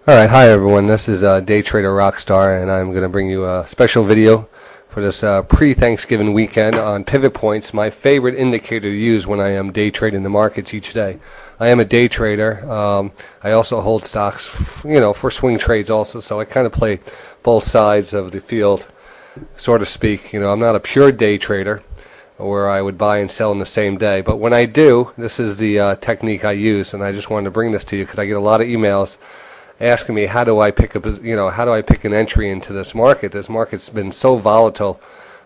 Alright, hi everyone, this is Day Trader Rockstar, and I'm going to bring you a special video for this pre-Thanksgiving weekend on pivot points, my favorite indicator to use when I am day trading the markets each day. I am a day trader. I also hold stocks, for swing trades also, so I kind of play both sides of the field, so to speak. I'm not a pure day trader where I would buy and sell in the same day, but when I do, this is the technique I use, and I just wanted to bring this to you because I get a lot of emails asking me how do I pick an entry into this market. This market's been so volatile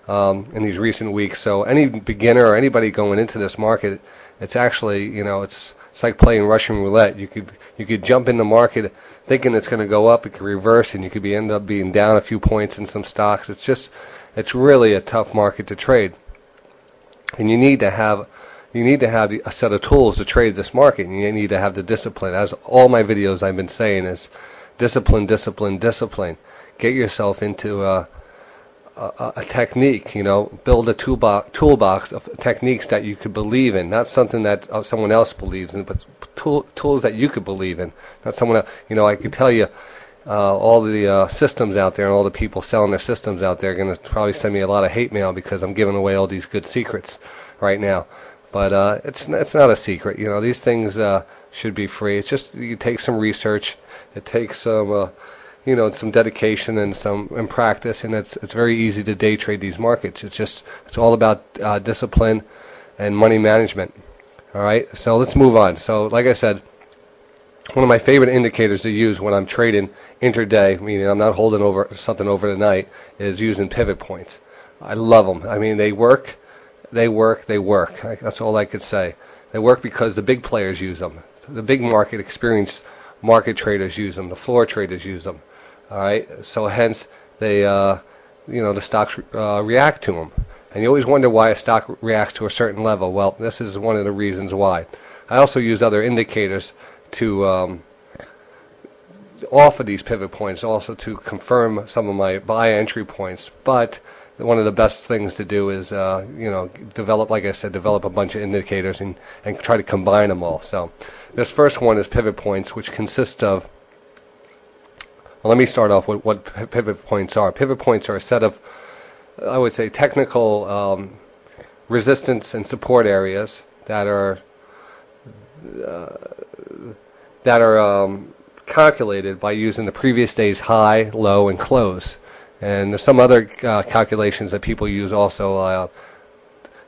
in these recent weeks. So any beginner or anybody going into this market, it's actually it's like playing Russian roulette. You could jump in the market thinking it's going to go up. It could reverse, and you could end up being down a few points in some stocks. It's really a tough market to trade, and you need to have a set of tools to trade this market. And you need to have the discipline. As all my videos I've been saying is discipline, discipline, discipline. Get yourself into a technique. Build a toolbox of techniques that you could believe in, not something that someone else believes in, but tools that you could believe in, not someone else. I could tell you all the systems out there and all the people selling their systems out there are going to probably send me a lot of hate mail because I'm giving away all these good secrets right now. But it's not a secret. These things should be free. It's just you take some research. It takes some some dedication and practice, and it's very easy to day trade these markets. It's all about discipline and money management. All right. So let's move on. So like I said, one of my favorite indicators to use when I'm trading intraday, meaning I'm not holding over something over the night, is using pivot points. I love them. I mean, they work. They work. That's all I could say. They work because the big players use them. The big market experienced market traders use them. The floor traders use them. All right. So hence they, the stocks react to them. And you always wonder why a stock reacts to a certain level. Well, this is one of the reasons why. I also use other indicators to offer these pivot points, also to confirm some of my buy entry points. But one of the best things to do is, develop a bunch of indicators and try to combine them all. So this first one is pivot points, which consist of, well, let me start off with what pivot points are. Pivot points are a set of, I would say, technical resistance and support areas that are calculated by using the previous day's high, low, and close. And there's some other calculations that people use also.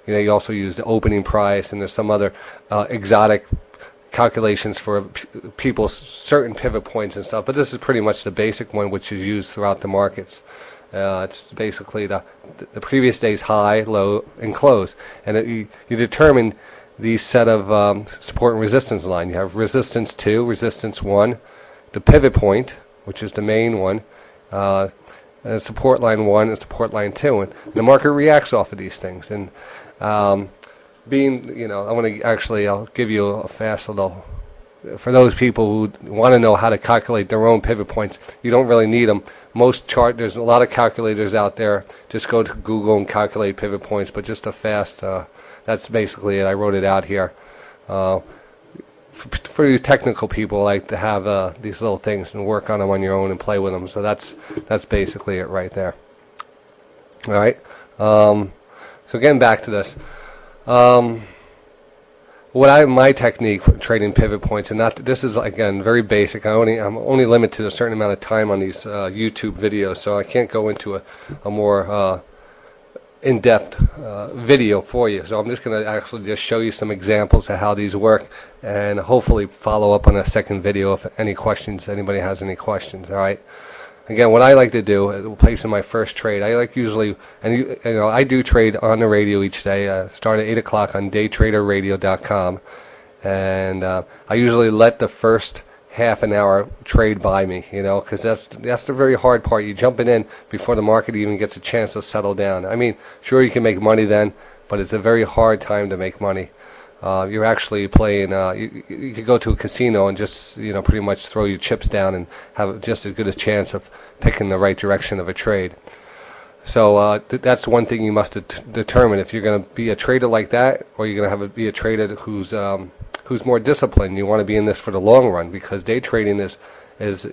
You also use the opening price, and there's some other exotic calculations for people's certain pivot points and stuff. But this is pretty much the basic one, which is used throughout the markets. It's basically the previous day's high, low, and close. And you determine these set of support and resistance line. You have resistance 2, resistance 1, the pivot point, which is the main one, support line 1 and support line 2, and the market reacts off of these things. And I'll give you a fast little, for those people who want to know how to calculate their own pivot points. You don't really need them. There's a lot of calculators out there. Just go to Google and calculate pivot points, but just a fast, that's basically it. I wrote it out here. For you technical people, like to have these little things and work on them on your own and play with them. So that's basically it right there. All right. So getting back to this, my technique for trading pivot points, and this is again very basic. I'm only limited to a certain amount of time on these YouTube videos, so I can't go into a more in-depth video for you. So I'm just going to actually just show you some examples of how these work, and hopefully follow up on a second video if anybody has any questions. All right. Again, what I like to do, placing my first trade, I like usually, and I do trade on the radio each day. Start at 8 o'clock on daytraderradio.com, and I usually let the first half an hour trade by me, because that's the very hard part. You jumping in before the market even gets a chance to settle down. I mean, sure, you can make money then, but it's a very hard time to make money. You're actually playing, you could go to a casino and just, pretty much throw your chips down and have just as good a chance of picking the right direction of a trade. So that's one thing you must determine if you're going to be a trader like that, or you're going to be a trader who's more disciplined. You want to be in this for the long run, because day trading is is,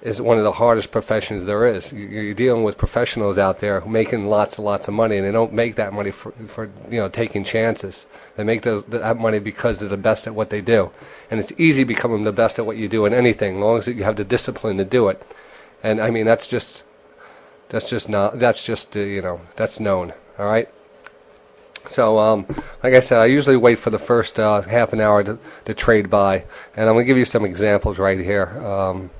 is one of the hardest professions there is. You're dealing with professionals out there who making lots and lots of money, and they don't make that money for taking chances. They make that money because they're the best at what they do, and it's easy becoming the best at what you do in anything, as long as you have the discipline to do it. And I mean, that's known. All right. So, like I said, I usually wait for the first half an hour to trade by, and I'm going to give you some examples right here.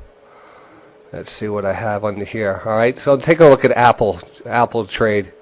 Let's see what I have under here. All right, so take a look at Apple trade.